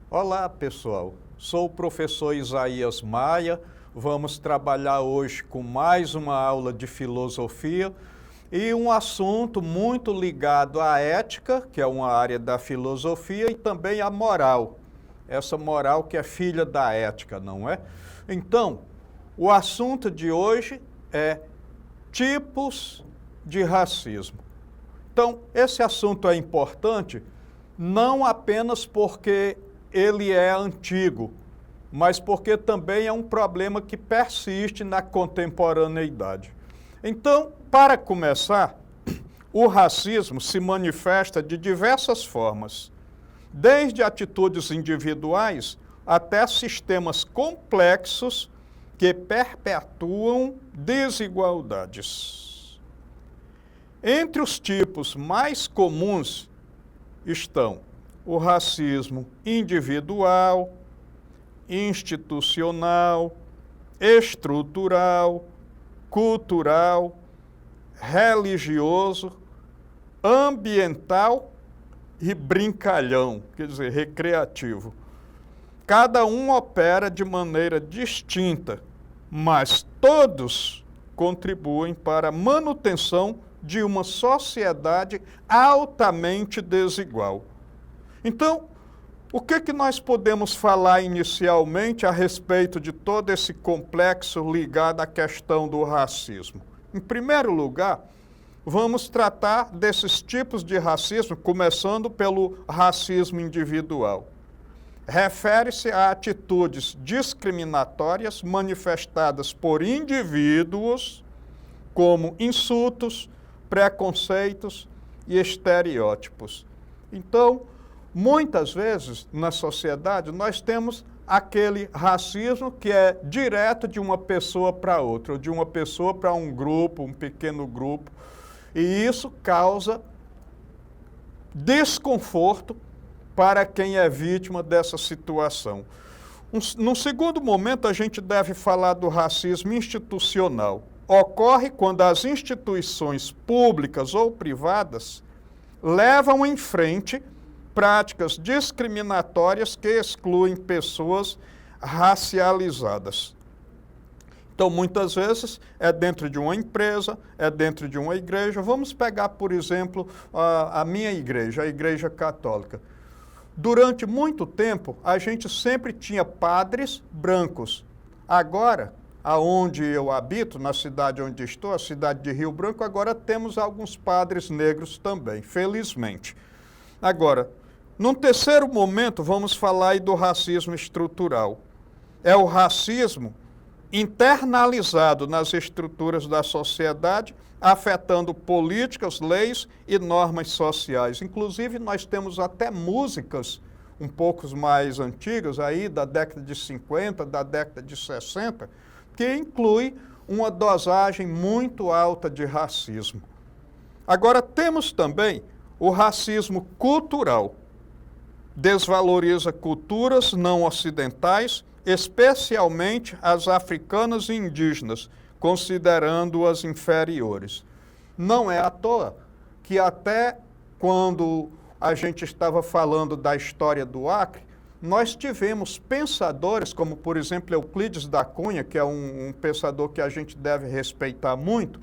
Olá, pessoal. Sou o professor Isaías Maia. Vamos trabalhar hoje com mais uma aula de filosofia e um assunto muito ligado à ética, que é uma área da filosofia, e também à moral. Essa moral que é filha da ética, não é? Então, o assunto de hoje é tipos de racismo. Então, esse assunto é importante não apenas porque ele é antigo, mas porque também é um problema que persiste na contemporaneidade. Então, para começar, o racismo se manifesta de diversas formas, desde atitudes individuais até sistemas complexos que perpetuam desigualdades. Entre os tipos mais comuns estão o racismo individual, institucional, estrutural, cultural, religioso, ambiental e brincalhão, quer dizer, recreativo. Cada um opera de maneira distinta, mas todos contribuem para a manutenção de uma sociedade altamente desigual. Então, o que nós podemos falar inicialmente a respeito de todo esse complexo ligado à questão do racismo? Em primeiro lugar, vamos tratar desses tipos de racismo, começando pelo racismo individual. Refere-se a atitudes discriminatórias manifestadas por indivíduos, como insultos, preconceitos e estereótipos. Então, muitas vezes, na sociedade, nós temos aquele racismo que é direto de uma pessoa para outra, ou de uma pessoa para um grupo, um pequeno grupo, e isso causa desconforto para quem é vítima dessa situação. Num segundo momento, a gente deve falar do racismo institucional. Ocorre quando as instituições públicas ou privadas levam em frente práticas discriminatórias que excluem pessoas racializadas. Então, muitas vezes, é dentro de uma empresa, é dentro de uma igreja. Vamos pegar, por exemplo, a minha igreja, a Igreja Católica. Durante muito tempo, a gente sempre tinha padres brancos. Agora, aonde eu habito, na cidade onde estou, a cidade de Rio Branco, agora temos alguns padres negros também, felizmente. Agora, num terceiro momento, vamos falar aí do racismo estrutural. É o racismo internalizado nas estruturas da sociedade, afetando políticas, leis e normas sociais. Inclusive, nós temos até músicas um pouco mais antigas, aí da década de 50, da década de 60, que inclui uma dosagem muito alta de racismo. Agora, temos também o racismo cultural. Desvaloriza culturas não ocidentais, especialmente as africanas e indígenas, considerando-as inferiores. Não é à toa que até quando a gente estava falando da história do Acre, nós tivemos pensadores, como por exemplo Euclides da Cunha, que é um pensador que a gente deve respeitar muito.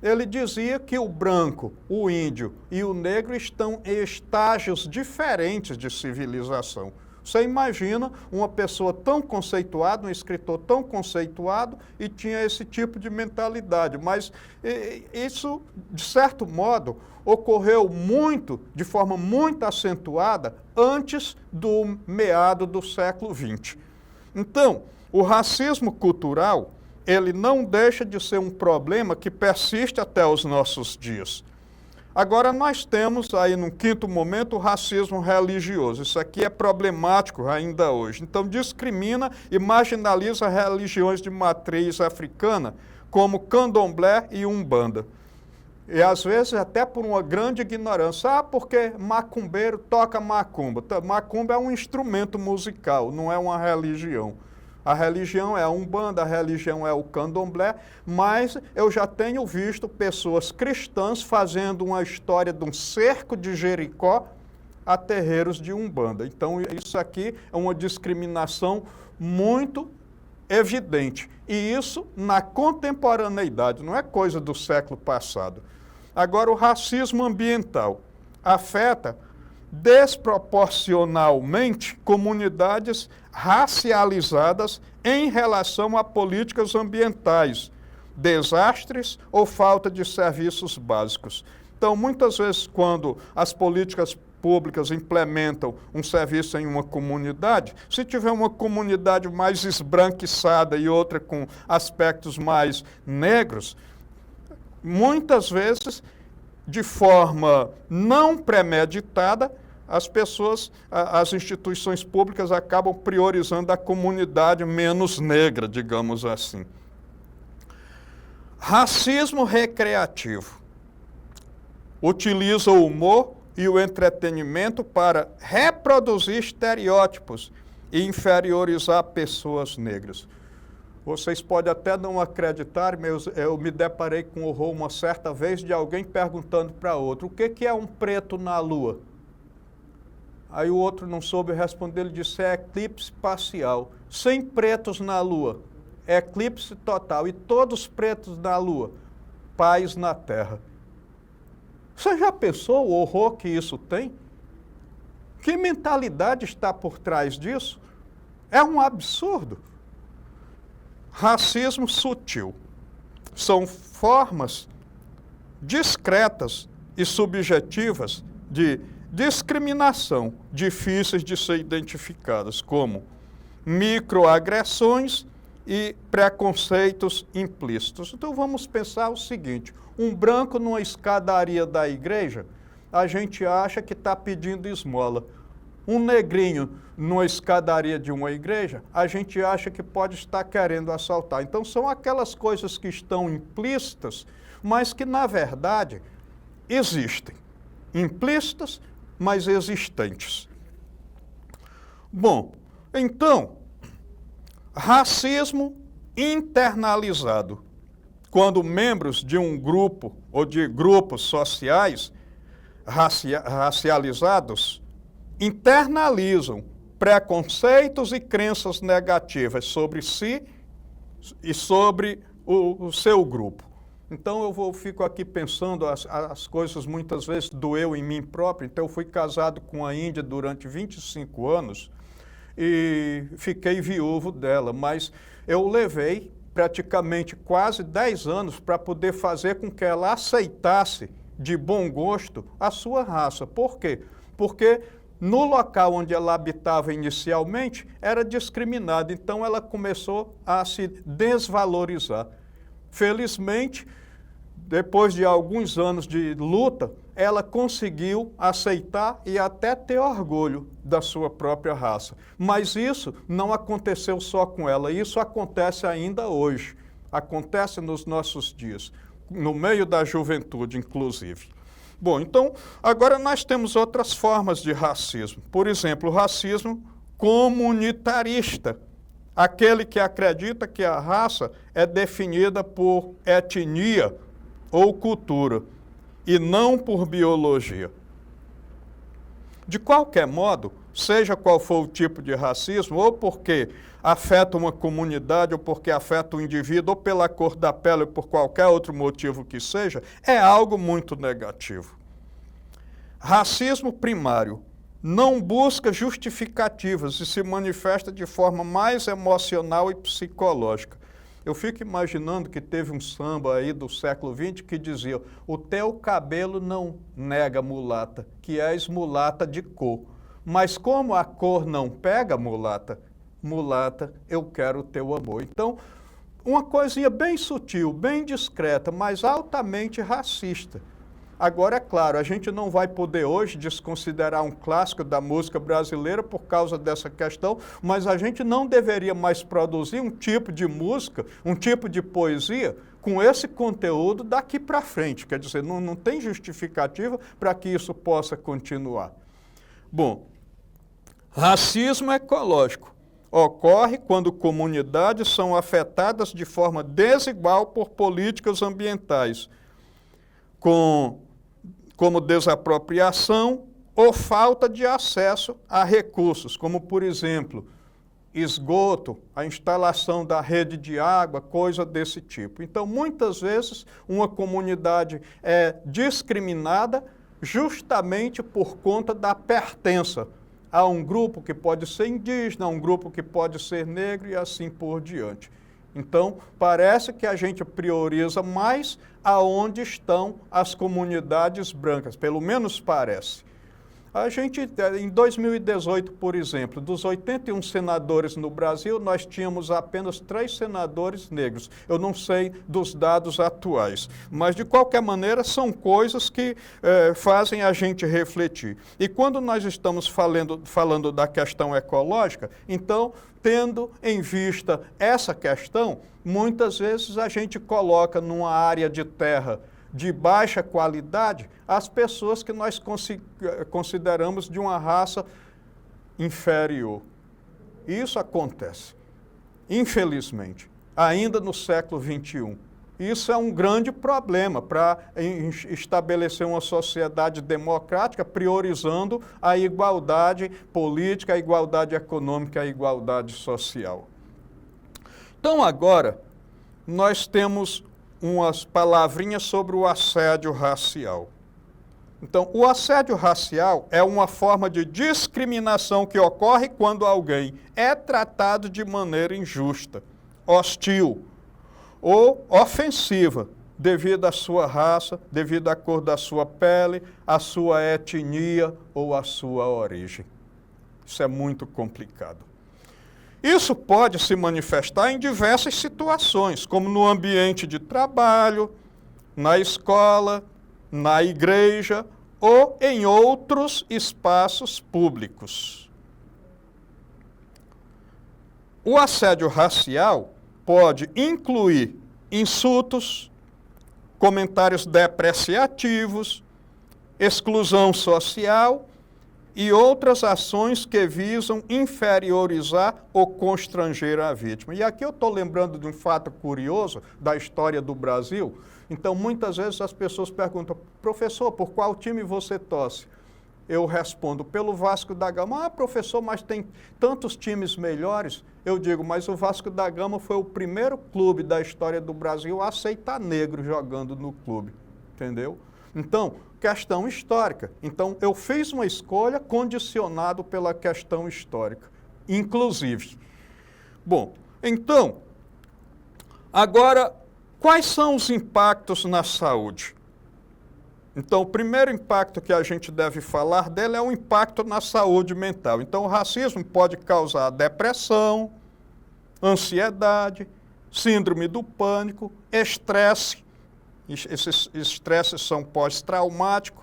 Ele dizia que o branco, o índio e o negro estão em estágios diferentes de civilização. Você imagina uma pessoa tão conceituada, um escritor tão conceituado e tinha esse tipo de mentalidade, mas isso, de certo modo, ocorreu de forma muito acentuada antes do meado do século XX. Então, o racismo cultural, ele não deixa de ser um problema que persiste até os nossos dias. Agora, nós temos aí, num quinto momento, o racismo religioso. Isso aqui é problemático ainda hoje. Então, discrimina e marginaliza religiões de matriz africana, como candomblé e umbanda. E, às vezes, até por uma grande ignorância. Ah, porque macumbeiro toca macumba. Macumba é um instrumento musical, não é uma religião. A religião é a umbanda, a religião é o candomblé, mas eu já tenho visto pessoas cristãs fazendo uma história de um cerco de Jericó a terreiros de Umbanda. Então, isso aqui é uma discriminação muito evidente. E isso na contemporaneidade, não é coisa do século passado. Agora, o racismo ambiental afeta desproporcionalmente comunidades racializadas em relação a políticas ambientais, desastres ou falta de serviços básicos. Então, muitas vezes, quando as políticas públicas implementam um serviço em uma comunidade, se tiver uma comunidade mais esbranquiçada e outra com aspectos mais negros, muitas vezes, de forma não premeditada, as instituições públicas acabam priorizando a comunidade menos negra, digamos assim. Racismo recreativo. Utiliza o humor e o entretenimento para reproduzir estereótipos e inferiorizar pessoas negras. Vocês podem até não acreditar, mas eu me deparei com horror uma certa vez de alguém perguntando para outro, o que é um preto na lua? Aí o outro não soube responder, ele disse, é eclipse parcial. 100 pretos na lua, eclipse total. E todos pretos na lua, paz na terra. Você já pensou o horror que isso tem? Que mentalidade está por trás disso? É um absurdo. Racismo sutil. São formas discretas e subjetivas de discriminação difíceis de ser identificadas, como microagressões e preconceitos implícitos. Então vamos pensar o seguinte, um branco numa escadaria da igreja, a gente acha que está pedindo esmola. Um negrinho numa escadaria de uma igreja, a gente acha que pode estar querendo assaltar. Então são aquelas coisas que estão implícitas, mas que na verdade existem. Implícitas, mas existentes. Bom, então, racismo internalizado. Quando membros de um grupo ou de grupos sociais racializados internalizam preconceitos e crenças negativas sobre si e sobre o seu grupo. Então eu fico aqui pensando, as coisas muitas vezes doeu em mim próprio. Então eu fui casado com a índia durante 25 anos e fiquei viúvo dela, mas eu levei praticamente quase 10 anos para poder fazer com que ela aceitasse de bom gosto a sua raça. Por quê? Porque no local onde ela habitava inicialmente era discriminada, então ela começou a se desvalorizar. Felizmente, depois de alguns anos de luta, ela conseguiu aceitar e até ter orgulho da sua própria raça. Mas isso não aconteceu só com ela, isso acontece ainda hoje, acontece nos nossos dias, no meio da juventude, inclusive. Bom, então, agora nós temos outras formas de racismo. Por exemplo, o racismo comunitarista. Aquele que acredita que a raça é definida por etnia ou cultura, e não por biologia. De qualquer modo, seja qual for o tipo de racismo, ou porque afeta uma comunidade, ou porque afeta o indivíduo, ou pela cor da pele, ou por qualquer outro motivo que seja, é algo muito negativo. Racismo primário não busca justificativas e se manifesta de forma mais emocional e psicológica. Eu fico imaginando que teve um samba aí do século XX que dizia: o teu cabelo não nega mulata, que és mulata de cor. Mas como a cor não pega mulata, mulata, eu quero o teu amor. Então, uma coisinha bem sutil, bem discreta, mas altamente racista. Agora, é claro, a gente não vai poder hoje desconsiderar um clássico da música brasileira por causa dessa questão, mas a gente não deveria mais produzir um tipo de música, um tipo de poesia com esse conteúdo daqui para frente. Quer dizer, não tem justificativa para que isso possa continuar. Bom, racismo ecológico ocorre quando comunidades são afetadas de forma desigual por políticas ambientais, como desapropriação ou falta de acesso a recursos, como, por exemplo, esgoto, a instalação da rede de água, coisa desse tipo. Então, muitas vezes, uma comunidade é discriminada justamente por conta da pertença a um grupo que pode ser indígena, a um grupo que pode ser negro e assim por diante. Então, parece que a gente prioriza mais aonde estão as comunidades brancas, pelo menos parece. A gente, em 2018, por exemplo, dos 81 senadores no Brasil, nós tínhamos apenas 3 senadores negros. Eu não sei dos dados atuais, mas de qualquer maneira são coisas que fazem a gente refletir. E quando nós estamos falando da questão ecológica, então, tendo em vista essa questão, muitas vezes a gente coloca numa área de terra de baixa qualidade as pessoas que nós consideramos de uma raça inferior. Isso acontece, infelizmente, ainda no século XXI. Isso é um grande problema para estabelecer uma sociedade democrática, priorizando a igualdade política, a igualdade econômica, a igualdade social. Então, agora, nós temos umas palavrinhas sobre o assédio racial. Então, o assédio racial é uma forma de discriminação que ocorre quando alguém é tratado de maneira injusta, hostil ou ofensiva, devido à sua raça, devido à cor da sua pele, à sua etnia ou à sua origem. Isso é muito complicado. Isso pode se manifestar em diversas situações, como no ambiente de trabalho, na escola, na igreja ou em outros espaços públicos. O assédio racial pode incluir insultos, comentários depreciativos, exclusão social e outras ações que visam inferiorizar ou constranger a vítima. E aqui eu estou lembrando de um fato curioso da história do Brasil. Então, muitas vezes as pessoas perguntam, professor, por qual time você torce? Eu respondo, pelo Vasco da Gama. Ah, professor, mas tem tantos times melhores. Eu digo, mas o Vasco da Gama foi o primeiro clube da história do Brasil a aceitar negro jogando no clube, entendeu? Então, questão histórica. Então, eu fiz uma escolha condicionado pela questão histórica, inclusive. Bom, então, agora, quais são os impactos na saúde? Então, o primeiro impacto que a gente deve falar dele é o impacto na saúde mental. Então, o racismo pode causar depressão, ansiedade, síndrome do pânico, estresse. Esses estresses são pós-traumáticos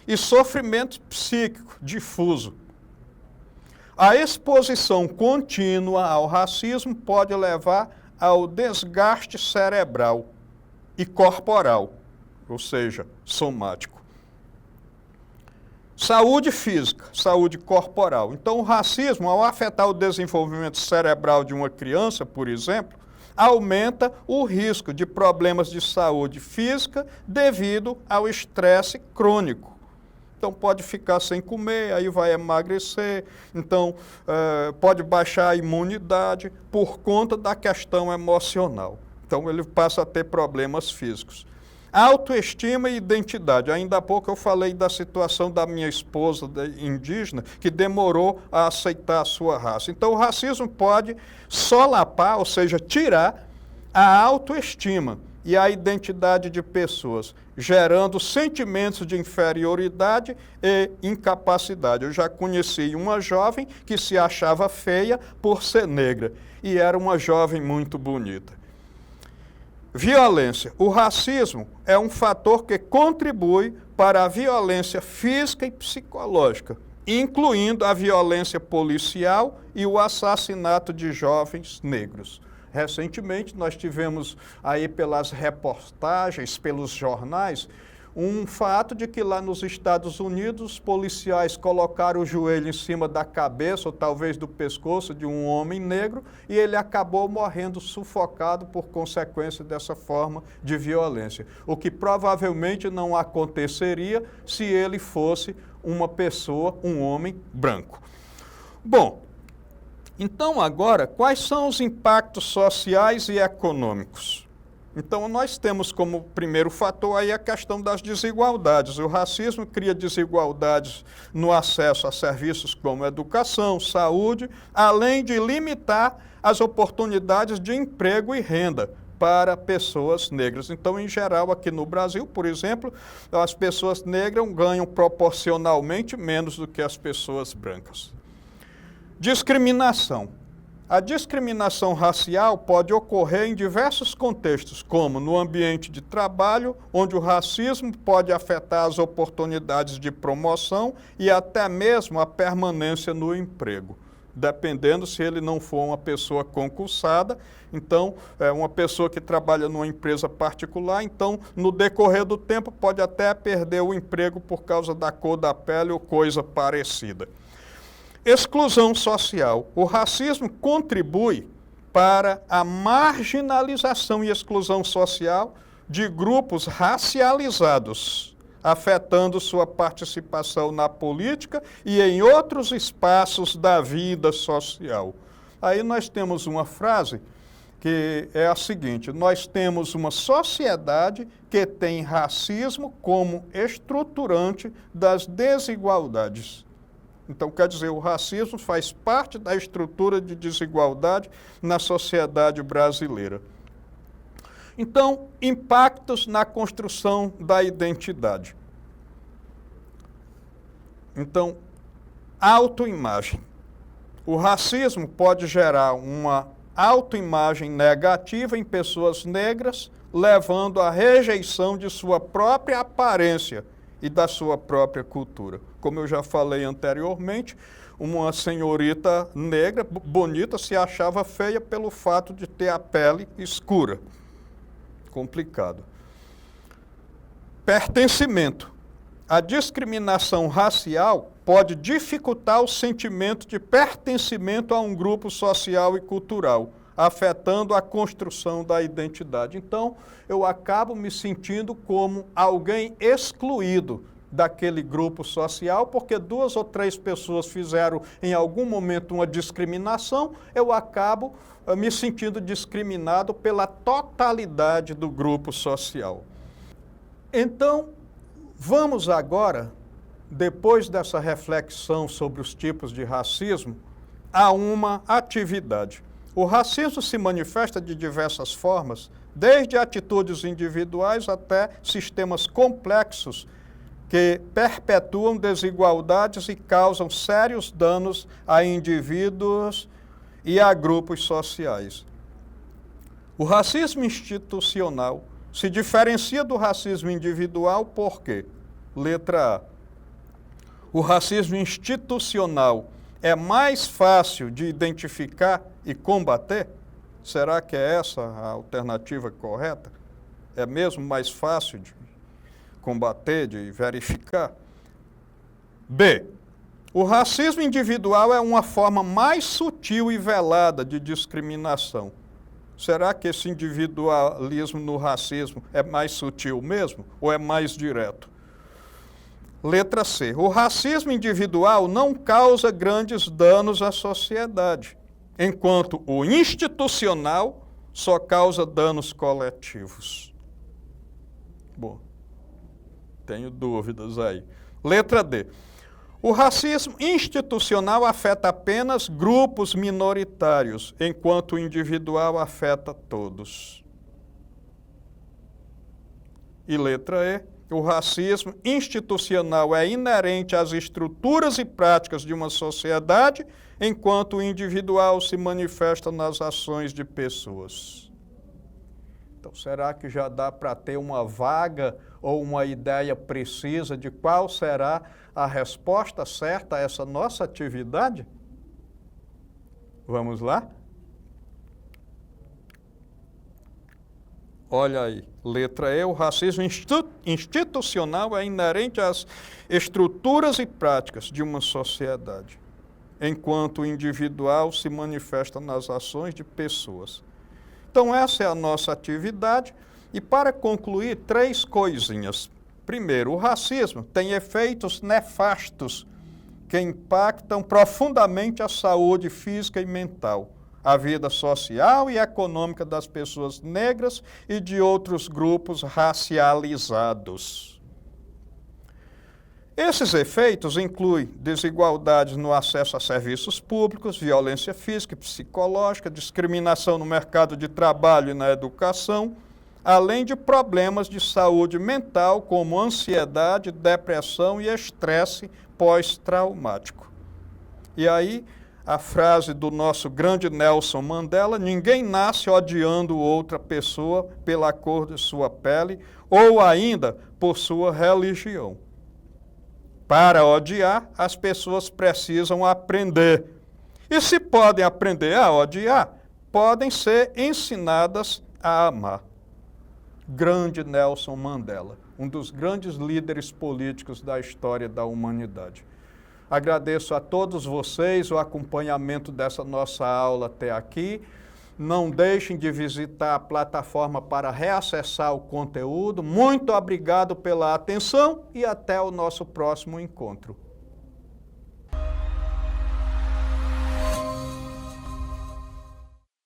e sofrimento psíquico difuso. A exposição contínua ao racismo pode levar ao desgaste cerebral e corporal, ou seja, somático. Saúde física, saúde corporal. Então, o racismo, ao afetar o desenvolvimento cerebral de uma criança, por exemplo, aumenta o risco de problemas de saúde física devido ao estresse crônico. Então, pode ficar sem comer, aí vai emagrecer, então, pode baixar a imunidade por conta da questão emocional. Então, ele passa a ter problemas físicos. Autoestima e identidade. Ainda há pouco eu falei da situação da minha esposa indígena, que demorou a aceitar a sua raça. Então, o racismo pode solapar, ou seja, tirar a autoestima e a identidade de pessoas, gerando sentimentos de inferioridade e incapacidade. Eu já conheci uma jovem que se achava feia por ser negra, e era uma jovem muito bonita. Violência. O racismo é um fator que contribui para a violência física e psicológica, incluindo a violência policial e o assassinato de jovens negros. Recentemente, nós tivemos aí pelas reportagens, pelos jornais, um fato de que lá nos Estados Unidos os policiais colocaram o joelho em cima da cabeça ou talvez do pescoço de um homem negro e ele acabou morrendo sufocado por consequência dessa forma de violência, o que provavelmente não aconteceria se ele fosse uma pessoa, um homem branco. Bom, então agora, quais são os impactos sociais e econômicos? Então, nós temos como primeiro fator aí a questão das desigualdades. O racismo cria desigualdades no acesso a serviços como educação, saúde, além de limitar as oportunidades de emprego e renda para pessoas negras. Então, em geral, aqui no Brasil, por exemplo, as pessoas negras ganham proporcionalmente menos do que as pessoas brancas. Discriminação. A discriminação racial pode ocorrer em diversos contextos, como no ambiente de trabalho, onde o racismo pode afetar as oportunidades de promoção e até mesmo a permanência no emprego, dependendo se ele não for uma pessoa concursada. Então, uma pessoa que trabalha numa empresa particular, então, no decorrer do tempo, pode até perder o emprego por causa da cor da pele ou coisa parecida. Exclusão social. O racismo contribui para a marginalização e exclusão social de grupos racializados, afetando sua participação na política e em outros espaços da vida social. Aí nós temos uma frase que é a seguinte: nós temos uma sociedade que tem racismo como estruturante das desigualdades. Então, quer dizer, o racismo faz parte da estrutura de desigualdade na sociedade brasileira. Então, impactos na construção da identidade. Então, autoimagem. O racismo pode gerar uma autoimagem negativa em pessoas negras, levando à rejeição de sua própria aparência e da sua própria cultura. Como eu já falei anteriormente, uma senhorita negra, bonita, se achava feia pelo fato de ter a pele escura. Complicado. Pertencimento. A discriminação racial pode dificultar o sentimento de pertencimento a um grupo social e cultural, afetando a construção da identidade. Então, eu acabo me sentindo como alguém excluído daquele grupo social, porque 2 ou 3 pessoas fizeram em algum momento uma discriminação, eu acabo me sentindo discriminado pela totalidade do grupo social. Então, vamos agora, depois dessa reflexão sobre os tipos de racismo, a uma atividade. O racismo se manifesta de diversas formas, desde atitudes individuais até sistemas complexos que perpetuam desigualdades e causam sérios danos a indivíduos e a grupos sociais. O racismo institucional se diferencia do racismo individual por quê? Letra A. O racismo institucional é mais fácil de identificar e combater? Será que é essa a alternativa correta? É mesmo mais fácil de combater, de verificar? B. O racismo individual é uma forma mais sutil e velada de discriminação. Será que esse individualismo no racismo é mais sutil mesmo ou é mais direto? Letra C. O racismo individual não causa grandes danos à sociedade, enquanto o institucional só causa danos coletivos. Bom, tenho dúvidas aí. Letra D. O racismo institucional afeta apenas grupos minoritários, enquanto o individual afeta todos. E letra E. O racismo institucional é inerente às estruturas e práticas de uma sociedade, enquanto o individual se manifesta nas ações de pessoas. Então, será que já dá para ter uma vaga ou uma ideia precisa de qual será a resposta certa a essa nossa atividade? Vamos lá? Olha aí, letra E, o racismo institucional é inerente às estruturas e práticas de uma sociedade, enquanto o individual se manifesta nas ações de pessoas. Então, essa é a nossa atividade. E para concluir, 3 coisinhas. Primeiro, o racismo tem efeitos nefastos que impactam profundamente a saúde física e mental, a vida social e econômica das pessoas negras e de outros grupos racializados. Esses efeitos incluem desigualdades no acesso a serviços públicos, violência física e psicológica, discriminação no mercado de trabalho e na educação, além de problemas de saúde mental como ansiedade, depressão e estresse pós-traumático. E aí, a frase do nosso grande Nelson Mandela: ninguém nasce odiando outra pessoa pela cor de sua pele ou ainda por sua religião. Para odiar, as pessoas precisam aprender. E se podem aprender a odiar, podem ser ensinadas a amar. Grande Nelson Mandela, um dos grandes líderes políticos da história da humanidade. Agradeço a todos vocês o acompanhamento dessa nossa aula até aqui. Não deixem de visitar a plataforma para reacessar o conteúdo. Muito obrigado pela atenção e até o nosso próximo encontro.